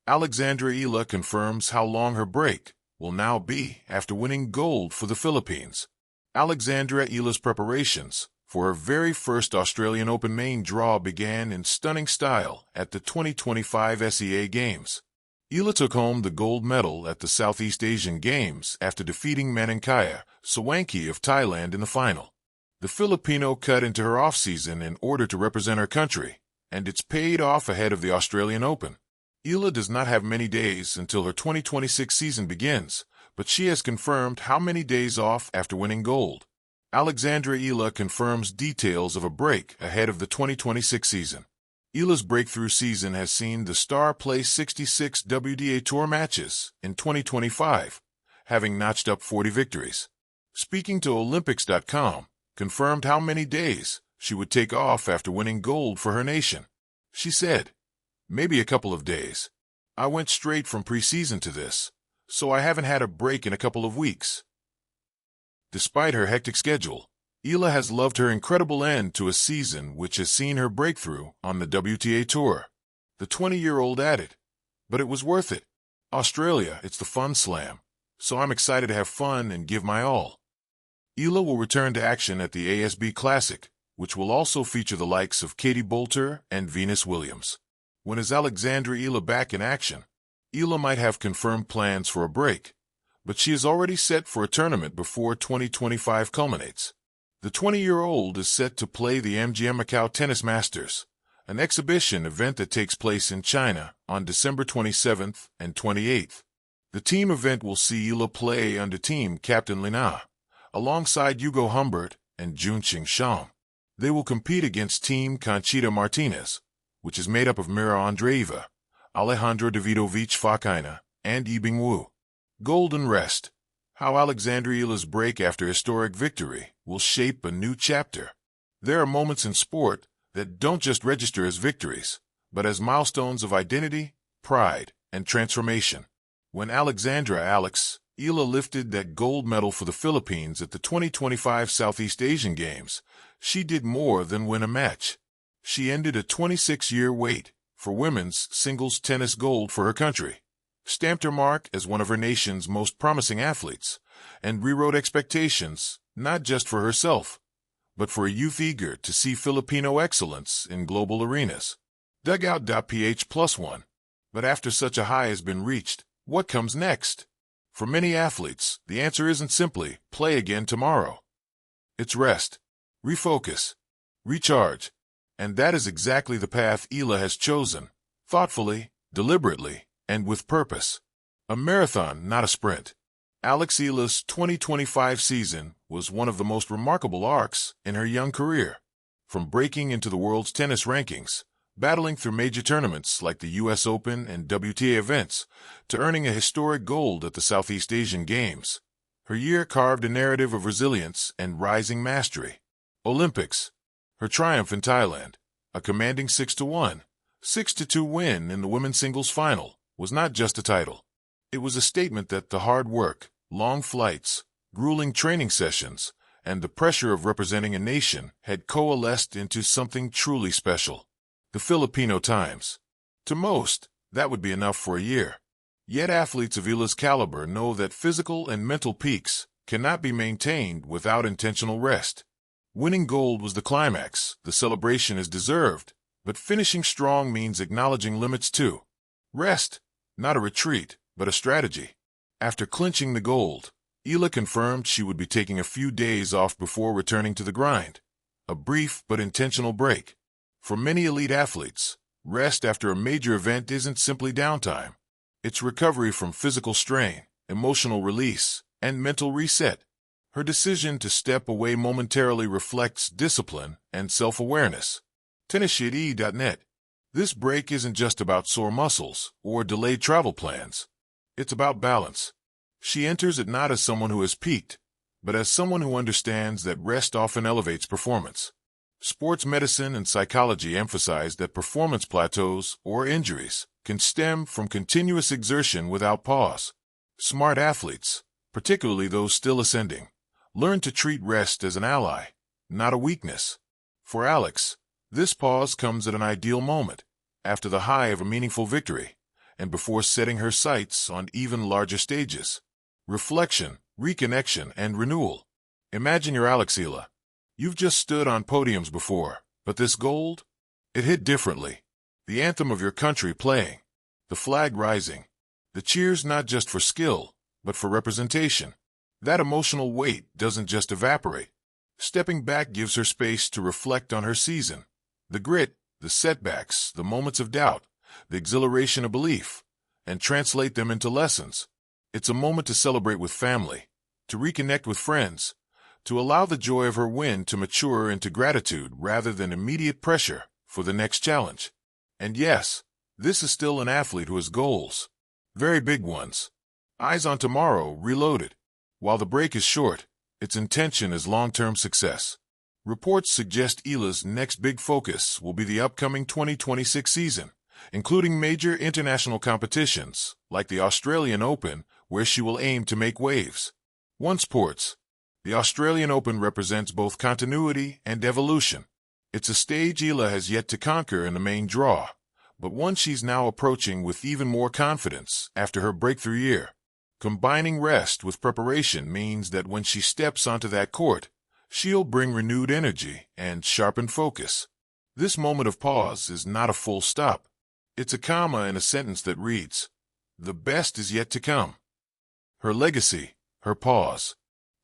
Alexandra Eala confirms how long her break will now be after winning gold for the Philippines. Alexandra Eala's preparations for her very first Australian Open main draw began in stunning style at the 2025 SEA Games. Eala took home the gold medal at the Southeast Asian Games after defeating Manangkaya Sawanki of Thailand in the final. The Filipino cut into her off-season in order to represent her country, and it's paid off ahead of the Australian Open. Eala does not have many days until her 2026 season begins, but she has confirmed how many days off after winning gold. Alexandra Eala confirms details of a break ahead of the 2026 season. Eala's breakthrough season has seen the star play 66 WTA Tour matches in 2025, having notched up 40 victories. Speaking to Olympics.com, confirmed how many days she would take off after winning gold for her nation. She said, "Maybe a couple of days. I went straight from preseason to this, so I haven't had a break in a couple of weeks." Despite her hectic schedule, Eala has loved her incredible end to a season which has seen her breakthrough on the WTA Tour. The 20-year-old added, "But it was worth it. Australia, it's the fun slam, so I'm excited to have fun and give my all." Eala will return to action at the ASB Classic, which will also feature the likes of Katie Boulter and Venus Williams. When is Alexandra Eala back in action? Eala might have confirmed plans for a break, but she is already set for a tournament before 2025 culminates. The 20-year-old is set to play the MGM Macau Tennis Masters, an exhibition event that takes place in China on December 27th and 28th. The team event will see Eala play under team captain Lina, alongside Hugo Humbert and Junqing Sham. They will compete against Team Conchita Martinez, which is made up of Mira Andreeva, Alejandro Davidovich Fokina, and Yibing Wu. Golden Rest. How Alexandra Eala's break after historic victory will shape a new chapter. There are moments in sport that don't just register as victories, but as milestones of identity, pride, and transformation. When Alexandra Eala lifted that gold medal for the Philippines at the 2025 Southeast Asian Games, she did more than win a match. She ended a 26-year wait for women's singles tennis gold for her country, stamped her mark as one of her nation's most promising athletes, and rewrote expectations, not just for herself, but for a youth eager to see Filipino excellence in global arenas. Dugout.ph+1. But after such a high has been reached, what comes next? For many athletes, the answer isn't simply play again tomorrow. It's rest, refocus, recharge, and that is exactly the path Eala has chosen, thoughtfully, deliberately, and with purpose. A marathon, not a sprint. Alex Eala's 2025 season was one of the most remarkable arcs in her young career. From breaking into the world's tennis rankings, battling through major tournaments like the US Open and WTA events, to earning a historic gold at the Southeast Asian Games, her year carved a narrative of resilience and rising mastery. Olympics. Her triumph in Thailand, a commanding 6-1, 6-2 win in the women's singles final, was not just a title. It was a statement that the hard work, long flights, grueling training sessions, and the pressure of representing a nation had coalesced into something truly special. The Filipino Times. To most, that would be enough for a year. Yet athletes of Eala's caliber know that physical and mental peaks cannot be maintained without intentional rest. Winning gold was the climax, the celebration is deserved, but finishing strong means acknowledging limits too. Rest, not a retreat, but a strategy. After clinching the gold, Eala confirmed she would be taking a few days off before returning to the grind. A brief but intentional break. For many elite athletes, rest after a major event isn't simply downtime. It's recovery from physical strain, emotional release, and mental reset. Her decision to step away momentarily reflects discipline and self-awareness. TennisShitE.net. This break isn't just about sore muscles or delayed travel plans. It's about balance. She enters it not as someone who has peaked, but as someone who understands that rest often elevates performance. Sports medicine and psychology emphasize that performance plateaus or injuries can stem from continuous exertion without pause. Smart athletes, particularly those still ascending, learn to treat rest as an ally, not a weakness. For Alex, this pause comes at an ideal moment, after the high of a meaningful victory, and before setting her sights on even larger stages. Reflection, reconnection, and renewal. Imagine you're Eala. You've just stood on podiums before, but this gold? It hit differently. The anthem of your country playing, the flag rising, the cheers not just for skill, but for representation. That emotional weight doesn't just evaporate. Stepping back gives her space to reflect on her season. The grit, the setbacks, the moments of doubt, the exhilaration of belief, and translate them into lessons. It's a moment to celebrate with family, to reconnect with friends, to allow the joy of her win to mature into gratitude rather than immediate pressure for the next challenge. And yes, this is still an athlete who has goals. Very big ones. Eyes on tomorrow, reloaded. While the break is short, its intention is long-term success. Reports suggest Eala's next big focus will be the upcoming 2026 season, including major international competitions like the Australian Open, where she will aim to make waves. One sports. The Australian Open represents both continuity and evolution. It's a stage Eala has yet to conquer in the main draw, but one she's now approaching with even more confidence after her breakthrough year. Combining rest with preparation means that when she steps onto that court, she'll bring renewed energy and sharpened focus. This moment of pause is not a full stop. It's a comma in a sentence that reads, "The best is yet to come." Her legacy, her pause.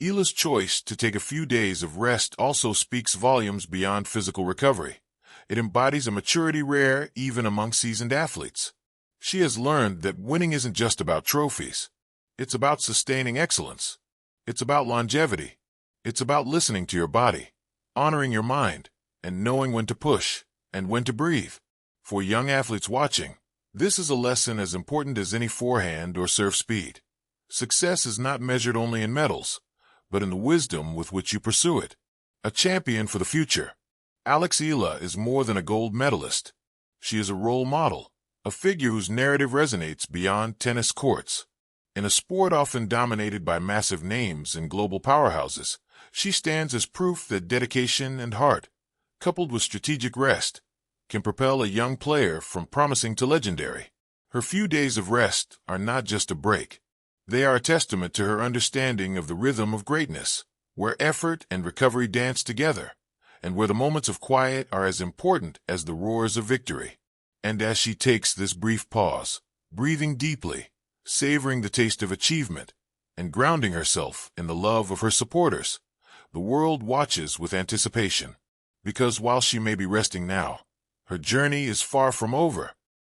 Eala's choice to take a few days of rest also speaks volumes beyond physical recovery. It embodies a maturity rare even among seasoned athletes. She has learned that winning isn't just about trophies. It's about sustaining excellence. It's about longevity. It's about listening to your body, honoring your mind, and knowing when to push and when to breathe. For young athletes watching, this is a lesson as important as any forehand or serve speed. Success is not measured only in medals, but in the wisdom with which you pursue it. A champion for the future. Eala is more than a gold medalist. She is a role model, a figure whose narrative resonates beyond tennis courts. In a sport often dominated by massive names and global powerhouses, she stands as proof that dedication and heart, coupled with strategic rest, can propel a young player from promising to legendary. Her few days of rest are not just a break. They are a testament to her understanding of the rhythm of greatness, where effort and recovery dance together, and where the moments of quiet are as important as the roars of victory. And as she takes this brief pause, breathing deeply, savoring the taste of achievement, and grounding herself in the love of her supporters, the world watches with anticipation. Because while she may be resting now, her journey is far from over.